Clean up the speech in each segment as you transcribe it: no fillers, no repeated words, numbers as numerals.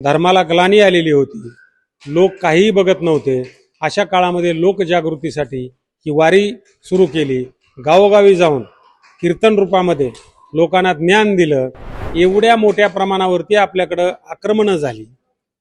धर्माला ग्लानी आलेली होती, लोक काहीही बघत नव्हते. अशा काळामध्ये लोकजागृतीसाठी ही वारी सुरू केली. गावोगावी जाऊन कीर्तन रूपामध्ये लोकांना ज्ञान दिलं. एवढ्या मोठ्या प्रमाणावरती आपल्याकडं आक्रमणं झाली,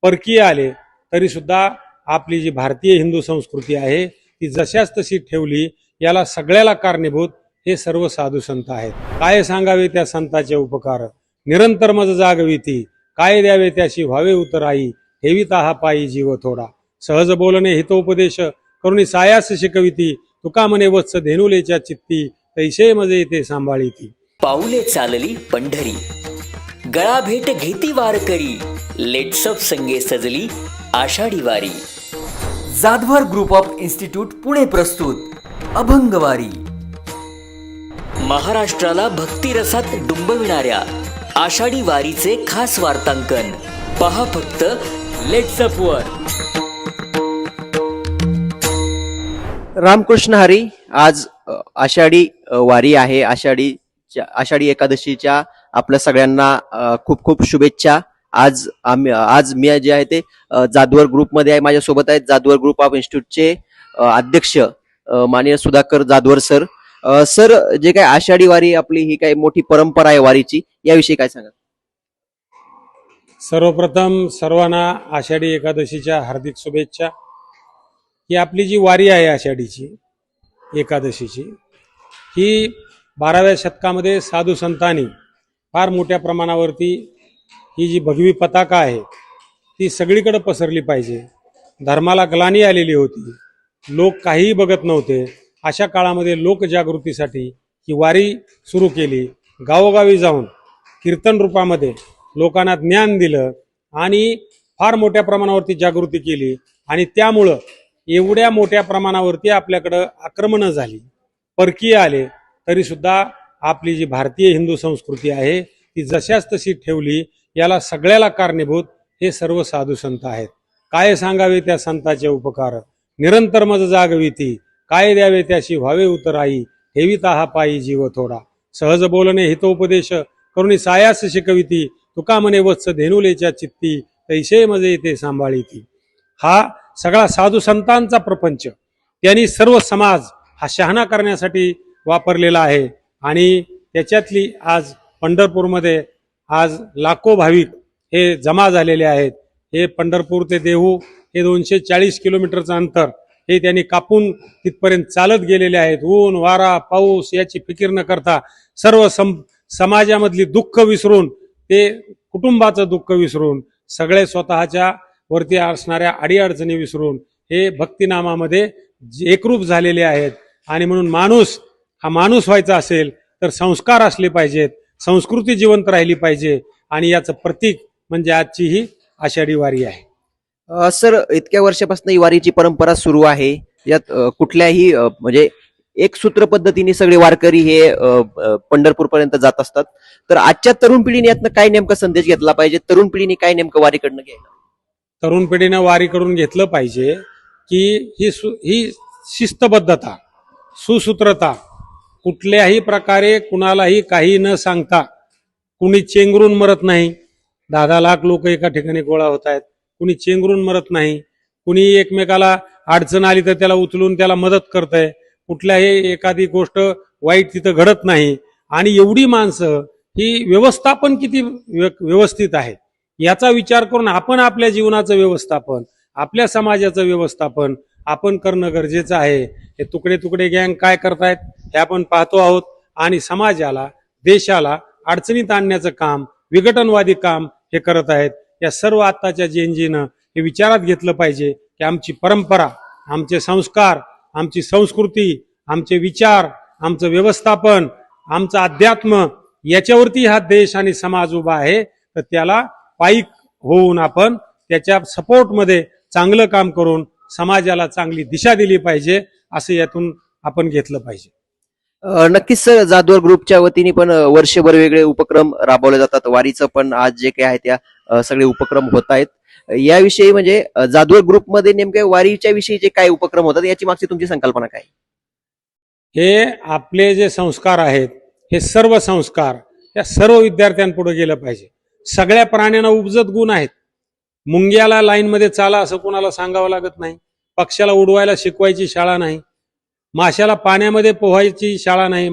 परकीय आले, तरी सुद्धा आपली जी भारतीय हिंदू संस्कृती आहे ती जशाच तशी ठेवली. याला सगळ्याला कारणीभूत हे सर्व साधू संत आहेत. काय सांगावे त्या संताचे उपकार, निरंतर मज जागविती, काय द्यावे त्याशी व्हावे उतराई, ठेविता हा पायी जीव थोडा. सहज बोलणे हितोपदेश करुणी सायास शिकविती, तुका म्हणे वत्स धेनुलेच्या चित्ती, तैसे मजे ते सांभाळीती. पाऊले चालली पंढरी, गळा भेट घेती वारकरी, लेट्सअप संगे सजली आषाढी वारी. Jadhavar group of institute Pune प्रस्तुत अभंगवारी. महाराष्ट्राला भक्तिरसात डुंबविणाऱ्या आषाढी वारीचे खास वार्तांकन पहा फक्त लेट्सअप वर. रामकृष्ण हरी. आज आषाढी वारी आहे. आषाढी एकादशीच्या आपल्या सगळ्यांना खूप खूप शुभेच्छा. आज मी जे आहे ते जाधवर ग्रुपमध्ये आहे. माझ्यासोबत आहेत जाधवर ग्रुप ऑफ इन्स्टिट्यूटचे अध्यक्ष माननीय सुधाकर जाधवर सर. सर, जे काय आषाढी वारी आपली ही काही मोठी परंपरा आहे वारीची, याविषयी काय सांगा? सर्वप्रथम सर्वांना आषाढी एकादशीच्या हार्दिक शुभेच्छा. ही आपली जी वारी आहे आषाढीची एकादशीची, ही 12व्या शतकामध्ये साधू संतांनी फार मोठ्या प्रमाणावरती ही जी भगवी पताका आहे ती सगळीकडे पसरली पाहिजे. धर्माला ग्लानी आलेली होती, लोक काहीही बघत नव्हते. अशा काळामध्ये लोकजागृतीसाठी ही वारी सुरू केली. गावोगावी जाऊन कीर्तन रूपामध्ये लोकांना ज्ञान दिलं आणि फार मोठ्या प्रमाणावरती जागृती केली. आणि त्यामुळं एवढ्या मोठ्या प्रमाणावरती आपल्याकडं आक्रमणं झाली, परकीय आले, तरी सुद्धा आपली जी भारतीय हिंदू संस्कृती आहे ती जशाच तशी ठेवली. याला सगळ्याला कारणीभूत हे सर्व साधू संत आहेत. काय सांगावे त्या संताचे उपकार, निरंतर मज जागविती, काय द्यावे त्याशी व्हावे उतराई, ठेविता हा पायी जीव थोडा. सहज बोलणे हितोपदेश करुणी सायास शिकविती, तुका म्हणे वत्स धेनुलेच्या चित्ती, तैसे मजे ते सांभाळीती. हा सगळा साधू संतांचा प्रपंच त्यांनी सर्व समाज हा शहाणा करण्यासाठी वापरलेला आहे. आणि त्याच्यातली आज पंढरपूरमध्ये आज लाखो भाविक हे जमा झालेले आहेत. हे पंढरपूर ते देहू हे 240 किलोमीटरचं अंतर हे त्यांनी कापून तिथपर्यंत चालत गेलेले आहेत. ऊन वारा पाऊस याची फिकीर न करता सर्व समाजामधली दुःख विसरून, ते कुटुंबाचं दुःख विसरून, सगळे स्वतःच्या वरती असणाऱ्या अडीअडचणी विसरून हे भक्तिनामामध्ये एकरूप झालेले आहेत. आणि म्हणून हा माणूस व्हायचा असेल तर संस्कार असले पाहिजेत, संस्कृती जिवंत राहिली पाहिजे. आणि याचं प्रतीक म्हणजे आजची ही आषाढी वारी आहे. सर, इतक्या वर्षापासून ही वारीची परंपरा सुरू आहे. यात कुठल्याही म्हणजे एक सूत्र पद्धतीने सगळे वारकरी हे पंढरपूर पर्यंत जात असतात. तर आजच्या तरुण पिढीने यातनं काय नेमका संदेश घेतला पाहिजे? तरुण पिढीने काय नेमकं वारीकडनं घ्यायला? तरुण पिढीनं वारीकडून घेतलं पाहिजे की ही शिस्तबद्धता, सुसूत्रता, कुठल्याही प्रकारे कुणालाही काही न सांगता, कुणी चेंगरून मरत नाही. 10-10 लाख लोक एका ठिकाणी गोळा होत आहेत. कुणी चेंगरून मरत नाही. कुणी एकमेकाला अडचण आली तर त्याला उचलून त्याला मदत करतंय. कुठल्याही एखादी गोष्ट वाईट तिथं घडत नाही. आणि एवढी माणसं, ही व्यवस्थापन किती व्यवस्थित आहे याचा विचार करून आपण आपल्या जीवनाचं व्यवस्थापन, आपल्या समाजाचं व्यवस्थापन आपण करणं गरजेचं आहे. हे तुकडे तुकडे गँग काय करतायत हे आपण पाहतो आहोत. आणि समाजाला, देशाला अडचणीत आणण्याचं काम, विघटनवादी काम हे करत आहेत. या सर्व आत्ताच्या जेनजीनं हे विचारात घेतलं पाहिजे की आमची परंपरा, आमचे संस्कार, आमची संस्कृती, आमचे विचार, आमचं व्यवस्थापन, आमचं अध्यात्म याच्यावरती हा देश आणि समाज उभा आहे. तर त्याला पाईक होऊन आपण त्याच्या सपोर्टमध्ये चांगलं काम करून समाजाला चांगली दिशा दिली पाहिजे, असं यातून आपण घेतलं पाहिजे. नक्कीच सर, जाधवर ग्रुपच्या वतीने पण वर्षभर वेगळे उपक्रम राबवले जातात. वारीचं पण आज जे काही आहे त्या सगळे उपक्रम होत आहेत. याविषयी म्हणजे जाधवर ग्रुपमध्ये नेमके वारीच्या विषयी जे काय उपक्रम होतात याची मागची तुमची संकल्पना काय? हे आपले जे संस्कार आहेत, हे सर्व संस्कार या सर्व विद्यार्थ्यांपुढे गेलं पाहिजे. सगळ्या प्राण्यांना उपजत गुण आहेत. मुंग्याला लाईनमध्ये चाला असं कोणाला सांगावं लागत नाही. पक्ष्याला उडवायला शिकवायची शाळा नाही. माशाला पाण्यामध्ये पोहायची शाळा नाही.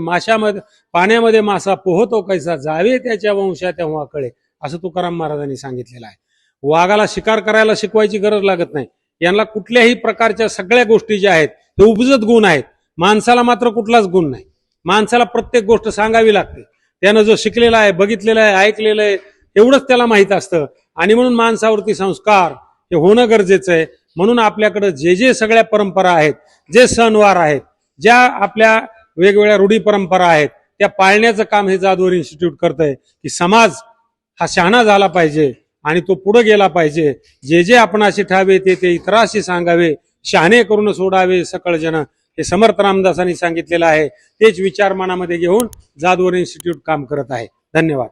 पाण्यामध्ये मासा पोहतो कैसा, जावे त्याच्या वंशा तेव्हा कळे, असं तुकाराम महाराजांनी सांगितलेलं आहे. वाघाला शिकार करायला शिकवायची गरज लागत नाही. यांना कुठल्याही प्रकारच्या सगळ्या गोष्टी ज्या आहेत ते उपजत गुण आहेत. माणसाला मात्र कुठलाच गुण नाही. माणसाला प्रत्येक गोष्ट सांगावी लागते. त्यानं जो शिकलेला आहे, बघितलेला आहे, ऐकलेलं आहे, एवढंच त्याला माहित असतं. आणि म्हणून माणसावरती संस्कार हे होणं गरजेचं आहे. म्हणून आपल्याकडे जे जे सगळ्या परंपरा आहेत, जे सणवार आहेत, ज्या आपल्या वेगवेगळ्या रूढी परंपरा आहेत, त्या पाळण्याचं काम हे जाधवर इन्स्टिट्यूट करतंय. की समाज हा शहाणा झाला पाहिजे आणि तो पुढे गेला पाहिजे. जे जे आपणाशी ठावे ते इतराशी सांगावे, शहाणे करून सोडावे सकळ जन, हे समर्थ रामदासांनी सांगितलेलं आहे. तेच विचार मनामध्ये घेऊन जाधवर इन्स्टिट्यूट काम करत आहे. धन्यवाद.